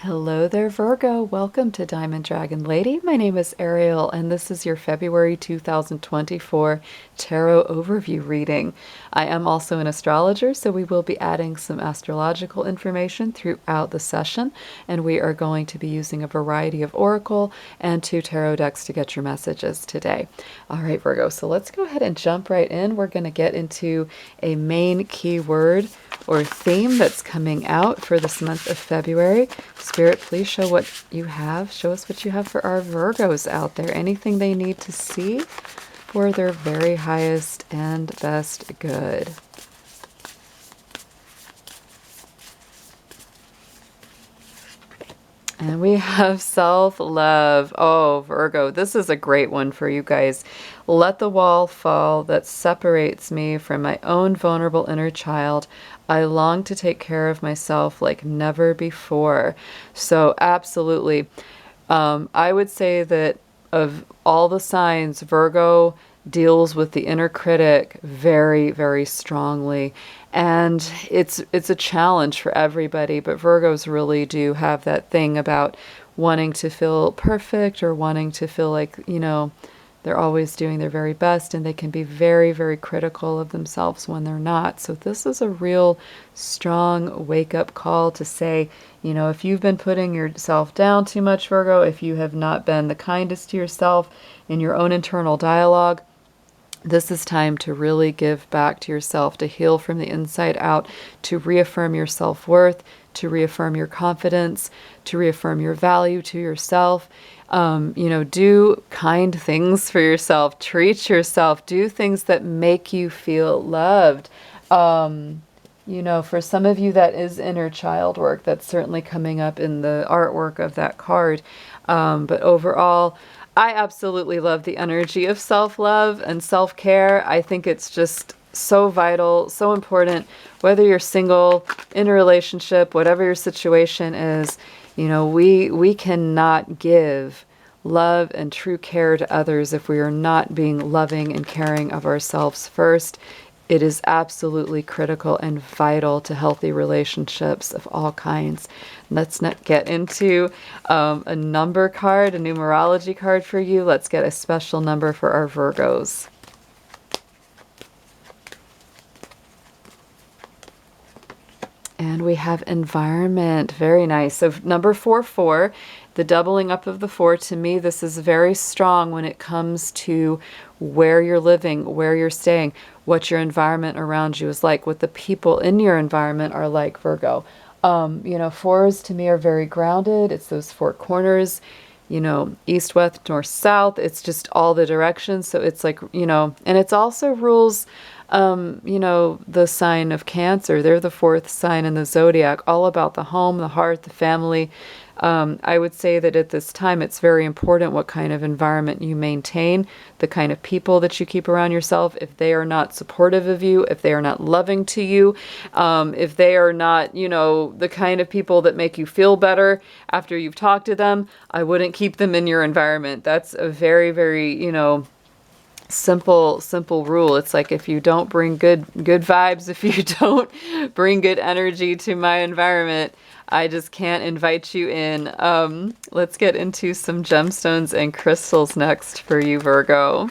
Hello there, Virgo. Welcome to Diamond Dragon Lady. My name is Ariel, and this is your February 2024 Tarot Overview reading. I am also an astrologer, so we will be adding some astrological information throughout the session, and we are going to be using a variety of oracle and 2 tarot decks to get your messages today. All right, Virgo, so let's go ahead and jump right in. We're going to get into a main keyword or theme that's coming out for this month of February. Spirit, please show what you have. Show us what you have for our Virgos out there. Anything they need to see for their very highest and best good. And we have self-love. Oh, Virgo, this is a great one for you guys. Let the wall fall that separates me from my own vulnerable inner child. I long to take care of myself like never before. So absolutely. I would say that of all the signs, Virgo deals with the inner critic very, very strongly. And it's a challenge for everybody, but Virgos really do have that thing about wanting to feel perfect or wanting to feel like, they're always doing their very best, and they can be very, very critical of themselves when they're not. So this is a real strong wake-up call to say, if you've been putting yourself down too much, Virgo, if you have not been the kindest to yourself in your own internal dialogue, this is time to really give back to yourself, to heal from the inside out, to reaffirm your self-worth, to reaffirm your confidence, to reaffirm your value to yourself. Do kind things for yourself, treat yourself, do things that make you feel loved. For some of you, that is inner child work. That's certainly coming up in the artwork of that card. But overall, I absolutely love the energy of self-love and self-care. I think it's just so vital, so important, whether you're single, in a relationship, whatever your situation is. We cannot give love and true care to others if we are not being loving and caring of ourselves first. It is absolutely critical and vital to healthy relationships of all kinds. Let's not get into a number card, a numerology card for you. Let's get a special number for our Virgos. And we have environment. Very nice. So number 4, the doubling up of the 4, to me, this is very strong when it comes to where you're living, where you're staying, what your environment around you is like, what the people in your environment are like, Virgo. 4s to me are very grounded. It's those 4 corners, east, west, north, south. It's just all the directions. So it's like, and it's also rules, the sign of Cancer. They're the 4th sign in the zodiac, all about the home, the hearth, the family. I would say that at this time, it's very important what kind of environment you maintain, the kind of people that you keep around yourself. If they are not supportive of you, if they are not loving to you, if they are not, the kind of people that make you feel better after you've talked to them, I wouldn't keep them in your environment. That's a very, very, simple rule. It's like, if you don't bring good vibes, if you don't bring good energy to my environment, I just can't invite you in. Let's get into some gemstones and crystals next for you, Virgo.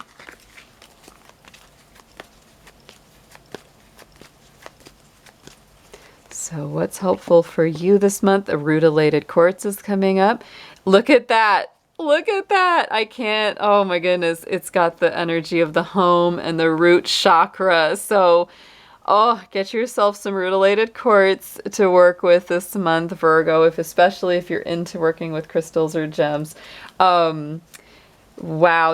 So what's helpful for you this month? A rutilated quartz is coming up. Look at that. Look at that. I can't. Oh my goodness. It's got the energy of the home and the root chakra. So, get yourself some rutilated quartz to work with this month, Virgo, especially if you're into working with crystals or gems. Wow.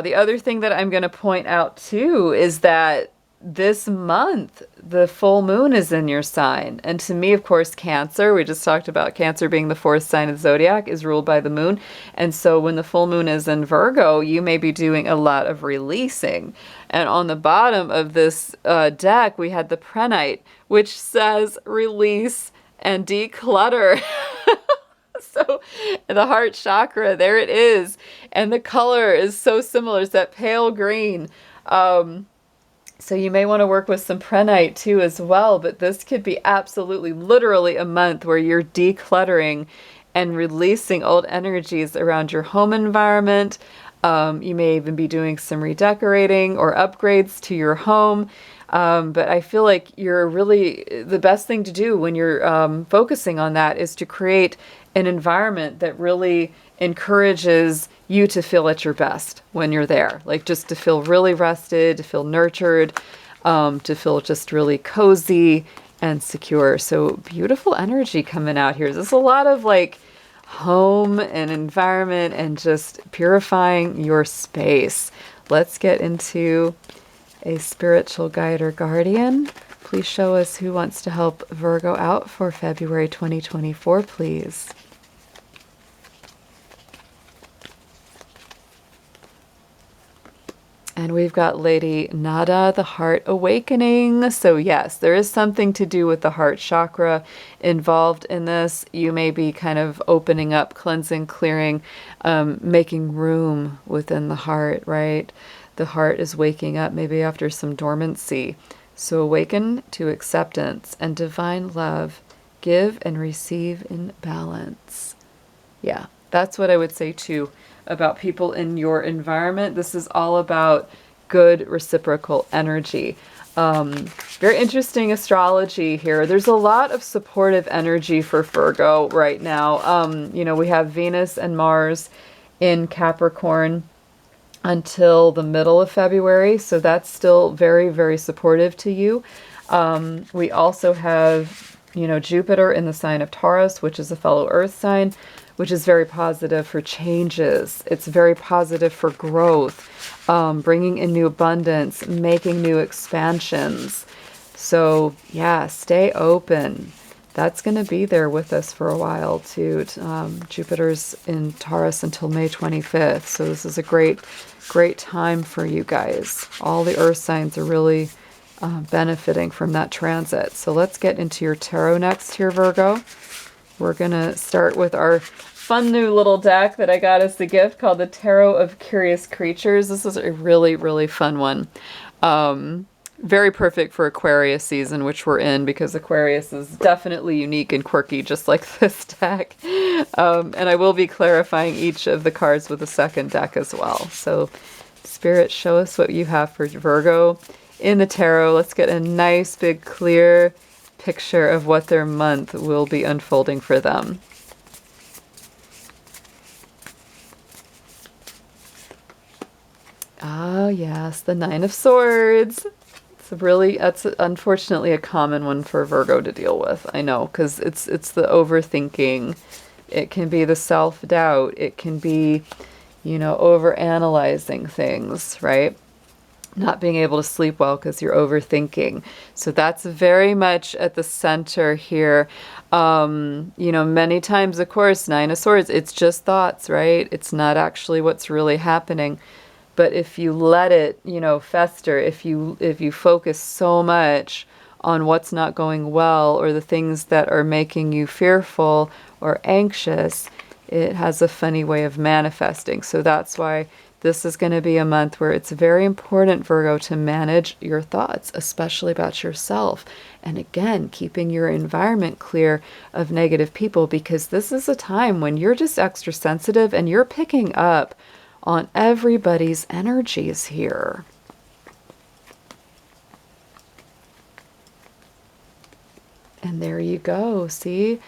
The other thing that I'm going to point out too is that this month, the full moon is in your sign. And to me, of course, Cancer, we just talked about Cancer being the 4th sign of the zodiac, is ruled by the moon. And so when the full moon is in Virgo, you may be doing a lot of releasing. And on the bottom of this deck, we had the Prenite, which says release and declutter. So the heart chakra, there it is. And the color is so similar. It's that pale green. So you may want to work with some Prenite too as well, but this could be absolutely, literally a month where you're decluttering and releasing old energies around your home environment. You may even be doing some redecorating or upgrades to your home. But I feel like the best thing to do when you're focusing on that is to create an environment that really encourages you to feel at your best when you're there. Like just to feel really rested, to feel nurtured, to feel just really cozy and secure. So beautiful energy coming out here. There's a lot of like home and environment and just purifying your space. Let's get into a spiritual guide or guardian. Please show us who wants to help Virgo out for February 2024, please. And we've got Lady Nada, the heart awakening. So yes, there is something to do with the heart chakra involved in this. You may be kind of opening up, cleansing, clearing, making room within the heart, right? The heart is waking up maybe after some dormancy. So awaken to acceptance and divine love. Give and receive in balance. Yeah, that's what I would say too about people in your environment. This is all about good reciprocal energy. Very interesting astrology here. There's a lot of supportive energy for Virgo right now. We have Venus and Mars in Capricorn until the middle of February. So that's still very, very supportive to you. We also have, Jupiter in the sign of Taurus, which is a fellow earth sign, which is very positive for changes. It's very positive for growth, bringing in new abundance, making new expansions. So yeah, stay open. That's going to be there with us for a while too. Jupiter's in Taurus until May 25th. So this is a great time for you guys. All the earth signs are really benefiting from that transit. So let's get into your tarot next here, Virgo. We're going to start with our fun new little deck that I got as the gift called the Tarot of Curious Creatures. This is a really, really fun one. Very perfect for Aquarius season, which we're in, because Aquarius is definitely unique and quirky, just like this deck. And I will be clarifying each of the cards with a second deck as well. So Spirit, show us what you have for Virgo in the tarot. Let's get a nice, big, clear picture of what their month will be unfolding for them. Ah, yes, the Nine of Swords. That's unfortunately a common one for Virgo to deal with. I know, because it's the overthinking. It can be the self-doubt. It can be, over-analyzing things, right? Not being able to sleep well because you're overthinking. So that's very much at the center here. Many times, of course, Nine of Swords, it's just thoughts, right? It's not actually what's really happening. But if you let it, fester, if you focus so much on what's not going well or the things that are making you fearful or anxious, it has a funny way of manifesting. So that's why this is going to be a month where it's very important, Virgo, to manage your thoughts, especially about yourself. And again, keeping your environment clear of negative people, because this is a time when you're just extra sensitive and you're picking up on everybody's energies here. And there you go. See?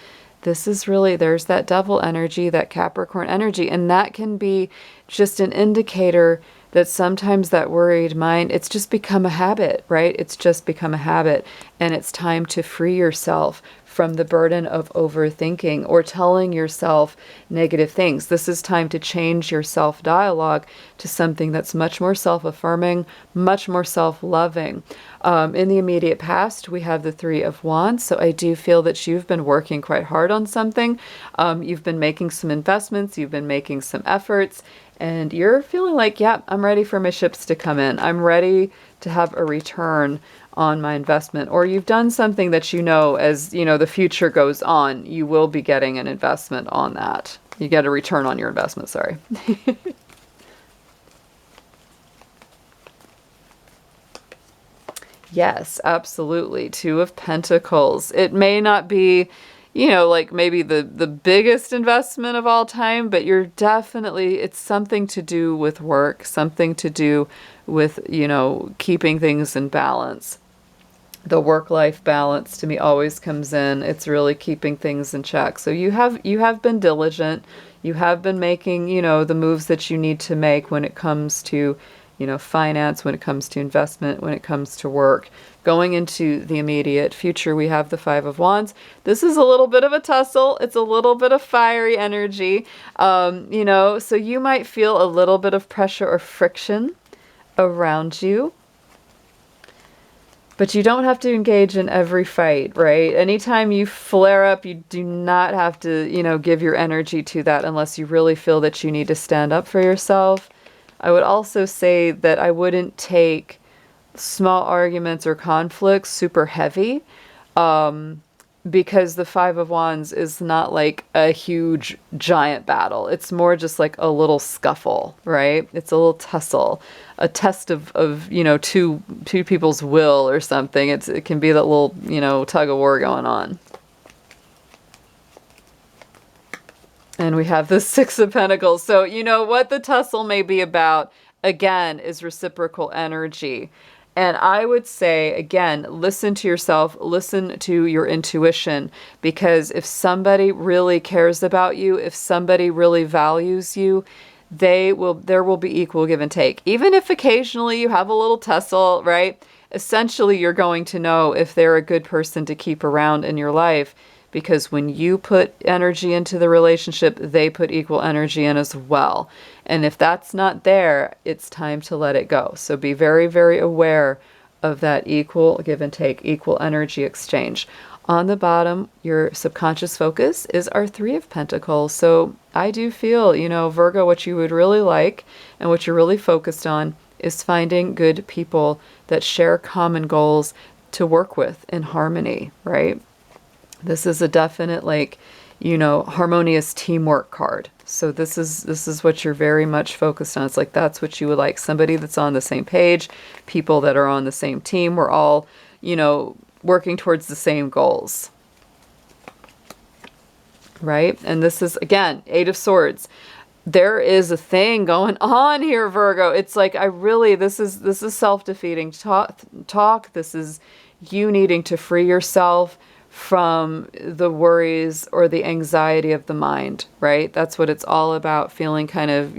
This is really, there's that Devil energy, that Capricorn energy, and that can be just an indicator that sometimes that worried mind, it's just become a habit, right? It's just become a habit, and it's time to free yourself from the burden of overthinking or telling yourself negative things. This is time to change your self-dialogue to something that's much more self-affirming, much more self-loving. In the immediate past, we have the Three of Wands. So I do feel that you've been working quite hard on something. You've been making some investments. You've been making some efforts. And you're feeling like, yeah, I'm ready for my ships to come in. I'm ready to have a return on my investment. Or you've done something that as the future goes on, you will be getting an investment on that. You get a return on your investment, sorry. Yes, absolutely. Two of Pentacles. It may not be, like maybe the biggest investment of all time, but you're definitely, it's something to do with work, something to do with, keeping things in balance. The work-life balance to me always comes in. It's really keeping things in check. So you have been diligent. You have been making, the moves that you need to make when it comes to, finance, when it comes to investment, when it comes to work. Going into the immediate future, we have the Five of Wands. This is a little bit of a tussle. It's a little bit of fiery energy, so you might feel a little bit of pressure or friction around you. But you don't have to engage in every fight, right? Anytime you flare up, you do not have to, give your energy to that unless you really feel that you need to stand up for yourself. I would also say that I wouldn't take small arguments or conflicts super heavy, because the Five of Wands is not like a huge giant battle. It's more just like a little scuffle, right? It's a little tussle, a test of two people's will or something. It can be that little, tug of war going on. And we have the Six of Pentacles. So what the tussle may be about, again, is reciprocal energy. And I would say, again, listen to yourself, listen to your intuition, because if somebody really cares about you, if somebody really values you, there will be equal give and take. Even if occasionally you have a little tussle, right? Essentially, you're going to know if they're a good person to keep around in your life, because when you put energy into the relationship, they put equal energy in as well. And if that's not there, it's time to let it go. So be very, very aware of that equal give and take, equal energy exchange. On the bottom, your subconscious focus is our Three of Pentacles. So I do feel, Virgo, what you would really like and what you're really focused on is finding good people that share common goals to work with in harmony, right? This is a definite, harmonious teamwork card. So this is what you're very much focused on. It's like that's what you would like. Somebody that's on the same page, people that are on the same team. We're all, working towards the same goals. Right? And this is, again, Eight of Swords. There is a thing going on here, Virgo. It's like, this is self-defeating talk. This is you needing to free yourself from the worries or the anxiety of the mind, right? That's what it's all about, feeling kind of,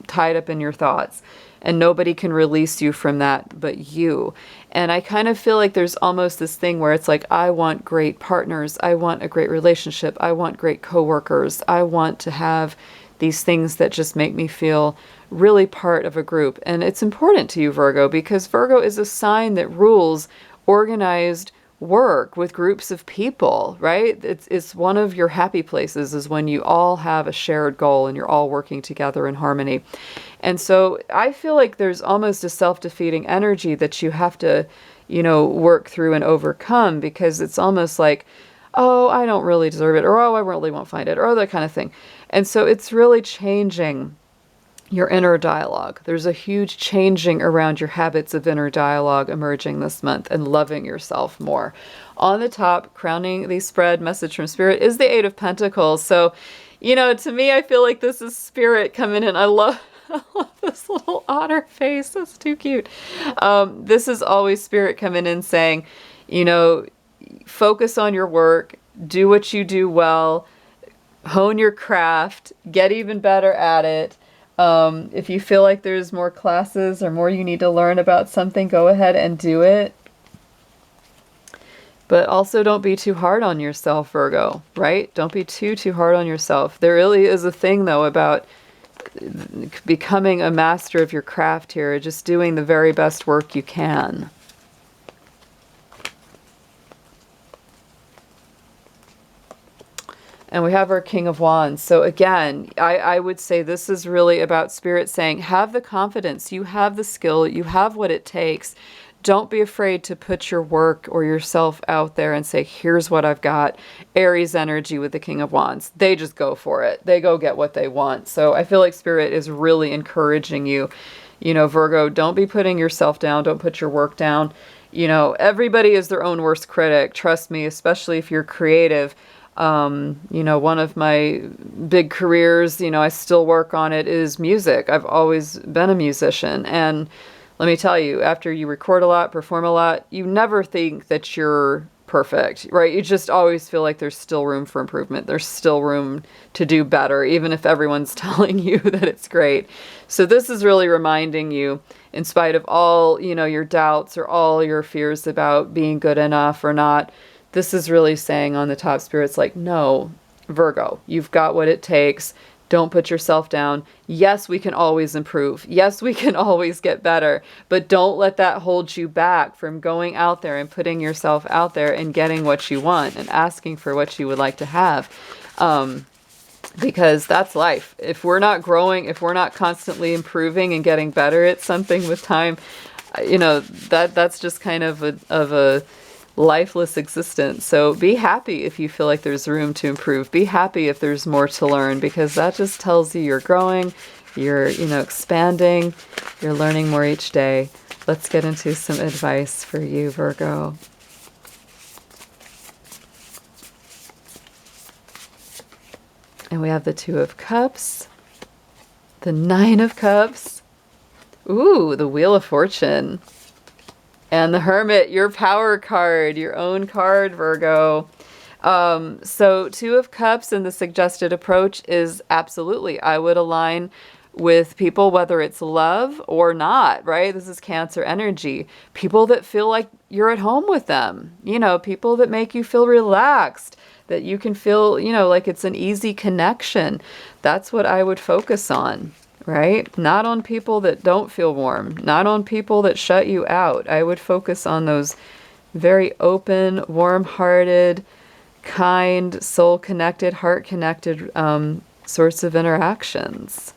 tied up in your thoughts. And nobody can release you from that but you. And I kind of feel like there's almost this thing where it's like, I want great partners. I want a great relationship. I want great coworkers. I want to have these things that just make me feel really part of a group. And it's important to you, Virgo, because Virgo is a sign that rules organized work with groups of people, right? It's one of your happy places is when you all have a shared goal and you're all working together in harmony. And so I feel like there's almost a self-defeating energy that you have to, work through and overcome, because it's almost like, oh, I don't really deserve it, or oh, I really won't find it, or that kind of thing. And so it's really changing your inner dialogue. There's a huge changing around your habits of inner dialogue emerging this month, and loving yourself more. On the top, crowning the spread, message from Spirit, is the Eight of Pentacles. So, to me, I feel like this is Spirit coming in. I love this little otter face. That's too cute. This is always Spirit coming in saying, focus on your work, do what you do well, hone your craft, get even better at it. If you feel like there's more classes or more you need to learn about something, go ahead and do it. But also don't be too hard on yourself, Virgo, right? Don't be too hard on yourself. There really is a thing, though, about becoming a master of your craft here, just doing the very best work you can. And we have our King of Wands. So again, I would say this is really about Spirit saying, have the confidence, you have the skill, you have what it takes. Don't be afraid to put your work or yourself out there and say, here's what I've got. Aries energy with the King of Wands. They just go for it. They go get what they want. So I feel like Spirit is really encouraging you. Virgo, don't be putting yourself down. Don't put your work down. Everybody is their own worst critic. Trust me, especially if you're creative. One of my big careers, I still work on it, is music. I've always been a musician. And let me tell you, after you record a lot, perform a lot, you never think that you're perfect, right? You just always feel like there's still room for improvement. There's still room to do better, even if everyone's telling you that it's great. So this is really reminding you, in spite of all, your doubts or all your fears about being good enough or not, this is really saying on the top, Spirit's like, no, Virgo, you've got what it takes. Don't put yourself down. Yes, we can always improve. Yes, we can always get better, but don't let that hold you back from going out there and putting yourself out there and getting what you want and asking for what you would like to have. Because that's life. If we're not growing, if we're not constantly improving and getting better at something with time, that's just kind of a lifeless existence. So be happy if you feel like there's room to improve. Be happy if there's more to learn, because that just tells you you're growing, you're, expanding, you're learning more each day. Let's get into some advice for you, Virgo. And we have the Two of Cups, the Nine of Cups, ooh, the Wheel of Fortune, and the Hermit, your power card, your own card, Virgo. So Two of Cups and the suggested approach is absolutely, I would align with people, whether it's love or not, right? This is Cancer energy. People that feel like you're at home with them, people that make you feel relaxed, that you can feel, like it's an easy connection. That's what I would focus on. Right? Not on people that don't feel warm, not on people that shut you out. I would focus on those very open, warm-hearted, kind, soul-connected, heart-connected sorts of interactions.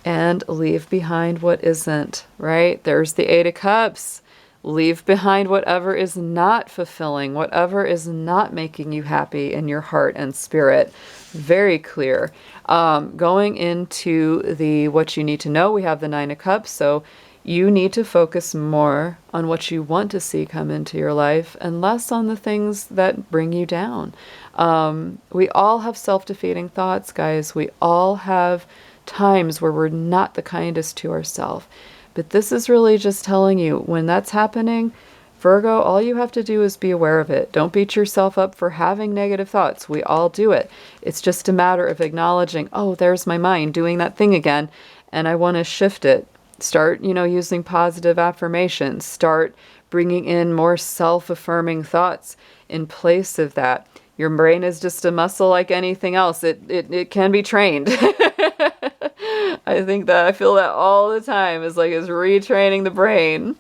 And leave behind what isn't, right? There's the Eight of Cups. Leave behind whatever is not fulfilling, whatever is not making you happy in your heart and spirit. Very clear. Going into the what you need to know, we have the Nine of Cups. So you need to focus more on what you want to see come into your life and less on the things that bring you down. We all have self-defeating thoughts, guys. We all have times where we're not the kindest to ourselves. But this is really just telling you, when that's happening, Virgo, all you have to do is be aware of it. Don't beat yourself up for having negative thoughts. We all do it. It's just a matter of acknowledging, oh, there's my mind doing that thing again, and I want to shift it. Start, using positive affirmations. Start bringing in more self-affirming thoughts in place of that. Your brain is just a muscle like anything else. It can be trained. I feel that all the time is retraining the brain.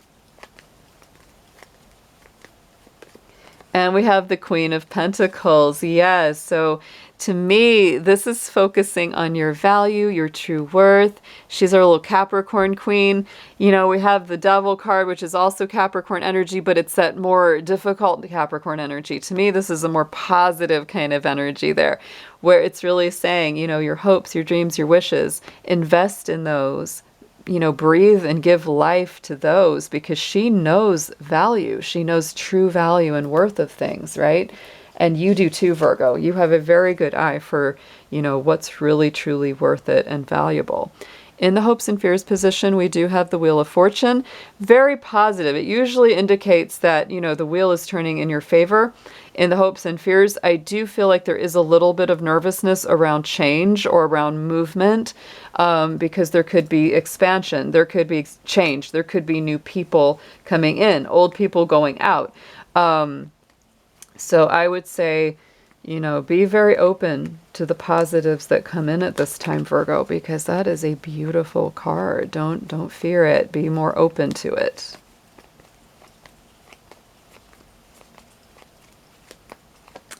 And we have the Queen of Pentacles. Yes. So to me, this is focusing on your value, your true worth. She's our little Capricorn queen. We have the Devil card, which is also Capricorn energy, but it's that more difficult Capricorn energy. To me, this is a more positive kind of energy there, where it's really saying, your hopes, your dreams, your wishes, invest in those. Breathe and give life to those, because she knows value. She knows true value and worth of things, right? And you do too, Virgo. You have a very good eye for, what's really, truly worth it and valuable. In the hopes and fears position, we do have the Wheel of Fortune. Very positive. It usually indicates that, the wheel is turning in your favor. In the hopes and fears, I do feel like there is a little bit of nervousness around change or around movement, because there could be expansion, there could be change, there could be new people coming in, old people going out. So I would say, be very open to the positives that come in at this time, Virgo, because that is a beautiful card. Don't fear it. Be more open to it.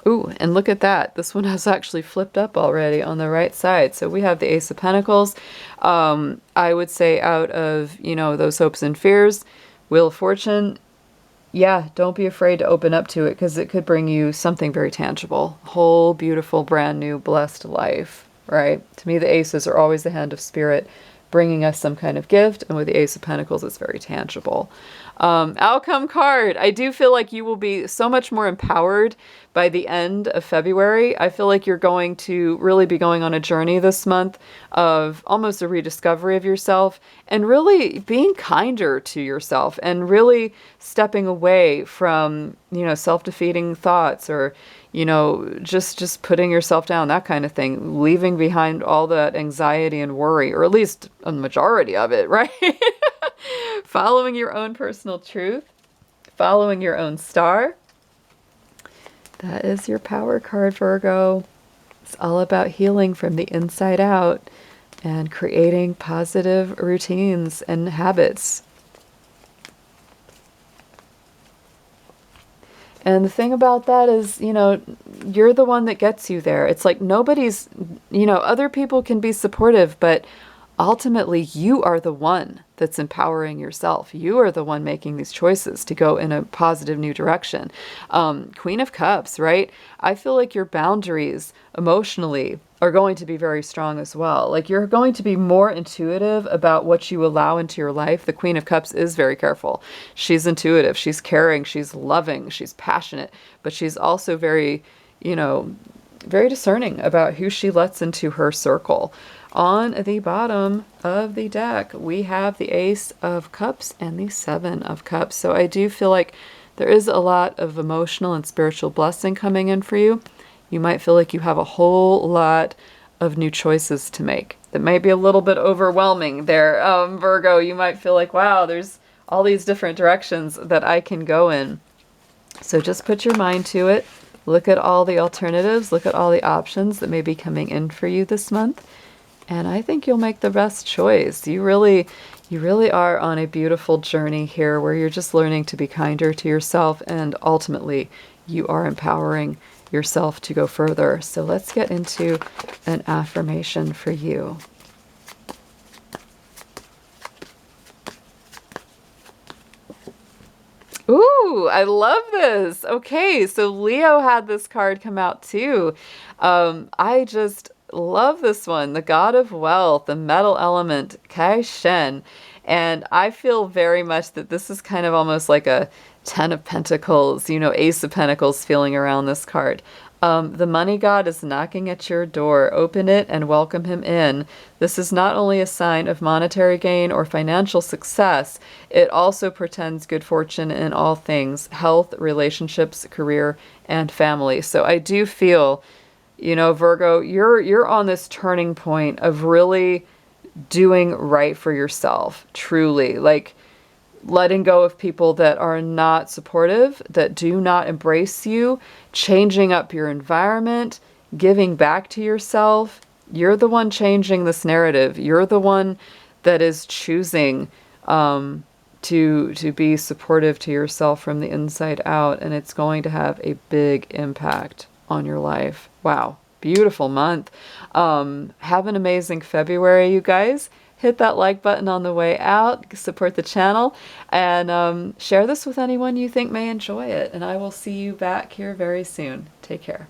Ooh, and look at that. This one has actually flipped up already on the right side. So we have the Ace of Pentacles. I would say out of, those hopes and fears, Wheel of Fortune, yeah, don't be afraid to open up to it, because it could bring you something very tangible. Whole, beautiful, brand new, blessed life, right? To me, the aces are always the hand of spirit bringing us some kind of gift. And with the Ace of Pentacles, it's very tangible. Outcome card. I do feel like you will be so much more empowered by the end of February. I feel like you're going to really be going on a journey this month of almost a rediscovery of yourself and really being kinder to yourself and really stepping away from, self-defeating thoughts or, just putting yourself down, that kind of thing, leaving behind all that anxiety and worry, or at least a majority of it, right? Following your own personal truth, following your own star. That is your power card, Virgo. It's all about healing from the inside out and creating positive routines and habits. And the thing about that is, you're the one that gets you there. It's like nobody's, other people can be supportive, but ultimately you are the one that's empowering yourself. You are the one making these choices to go in a positive new direction. Queen of Cups, right? I feel like your boundaries emotionally are going to be very strong as well. Like you're going to be more intuitive about what you allow into your life. The Queen of Cups is very careful. She's intuitive, she's caring, she's loving, she's passionate, but she's also very, very discerning about who she lets into her circle. On the bottom of the deck, we have the Ace of Cups and the Seven of Cups. So I do feel like there is a lot of emotional and spiritual blessing coming in for you. You might feel like you have a whole lot of new choices to make. That may be a little bit overwhelming there, Virgo. You might feel like, wow, there's all these different directions that I can go in. So just put your mind to it. Look at all the alternatives. Look at all the options that may be coming in for you this month. And I think you'll make the best choice. You really are on a beautiful journey here where you're just learning to be kinder to yourself, and ultimately you are empowering yourself to go further. So let's get into an affirmation for you. Ooh, I love this. Okay, so Leo had this card come out too. I just love this one. The God of Wealth, the metal element, Kai Shen. And I feel very much that this is kind of almost like a 10 of Pentacles, Ace of Pentacles feeling around this card. The money god is knocking at your door. Open it and welcome him in. This is not only a sign of monetary gain or financial success, it also portends good fortune in all things: health, relationships, career, and family. So I do feel, Virgo, you're on this turning point of really doing right for yourself, truly. Like letting go of people that are not supportive, that do not embrace you, changing up your environment, giving back to yourself. You're the one changing this narrative. You're the one that is choosing to be supportive to yourself from the inside out, and it's going to have a big impact on your life. Wow, beautiful month. Have an amazing February, you guys. Hit that like button on the way out, support the channel, and share this with anyone you think may enjoy it. And I will see you back here very soon. Take care.